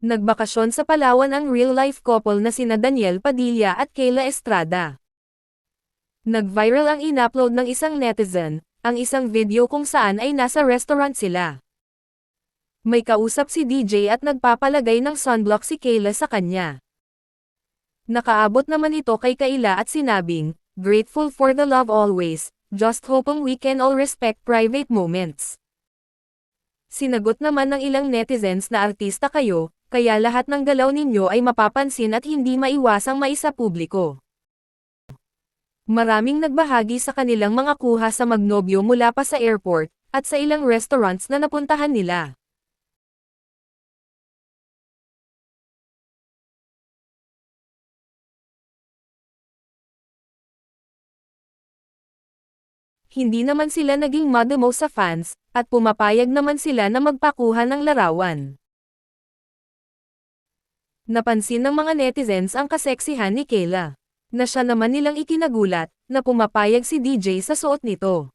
Nagbakasyon sa Palawan ang real-life couple na sina Daniel Padilla at Kayla Estrada. Nag-viral ang in-upload ng isang netizen, ang isang video kung saan ay nasa restaurant sila. May kausap si DJ at nagpapalagay ng sunblock si Kayla sa kanya. Nakaabot naman ito kay Kayla at sinabing, "Grateful for the love always, just hoping we can all respect private moments." Sinagot naman ng ilang netizens na artista kayo, kaya lahat ng galaw ninyo ay mapapansin at hindi maiwasang maisapubliko. Maraming nagbahagi sa kanilang mga kuha sa magnobyo mula pa sa airport, at sa ilang restaurants na napuntahan nila. Hindi naman sila naging mademo sa fans, at pumapayag naman sila na magpakuha ng larawan. Napansin ng mga netizens ang kaseksihan ni Kayla, na siya naman nilang ikinagulat, na pumapayag si DJ sa suot nito.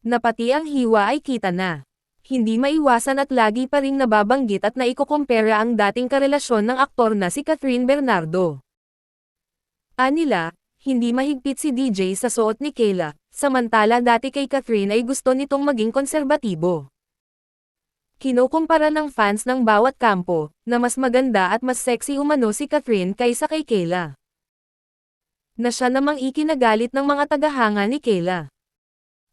Na pati ang hiwa ay kita na. Hindi maiwasan at lagi pa ring nababanggit at naikukumpara ang dating karelasyon ng aktor na si Catherine Bernardo. Anila, hindi mahigpit si DJ sa suot ni Kayla, samantala dati kay Catherine ay gusto nitong maging konserbatibo. Kinukumpara ng fans ng bawat kampo, na mas maganda at mas sexy umano si Catherine kaysa kay Kayla. Na siya namang ikinagalit ng mga tagahanga ni Kayla.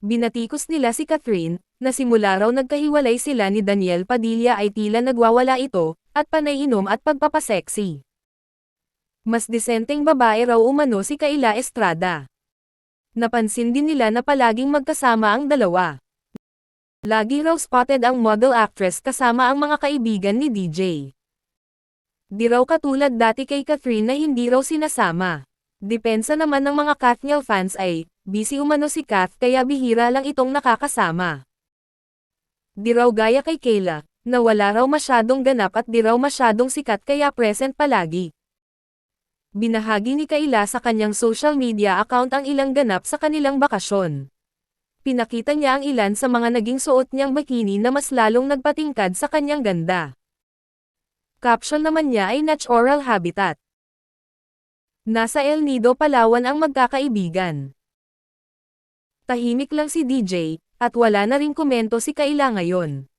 Binatikos nila si Catherine, na simula raw nagkahiwalay sila ni Daniel Padilla ay tila nagwawala ito, at panay inom at pagpapaseksi. Mas disenteng babae raw umano si Kayla Estrada. Napansin din nila na palaging magkasama ang dalawa. Lagi raw spotted ang model actress kasama ang mga kaibigan ni DJ. Di raw katulad dati kay Catherine na hindi raw sinasama. Depensa naman ng mga Kathniel fans ay, busy umano si Kath kaya bihira lang itong nakakasama. Di raw gaya kay Kayla, na wala raw masyadong ganap at di raw masyadong sikat kaya present palagi. Binahagi ni Kayla sa kanyang social media account ang ilang ganap sa kanilang bakasyon. Pinakita niya ang ilan sa mga naging suot niyang bikini na mas lalong nagpatingkad sa kanyang ganda. Caption naman niya ay natural habitat. Nasa El Nido, Palawan ang magkakaibigan. Tahimik lang si DJ, at wala na ring komento si Kayla ngayon.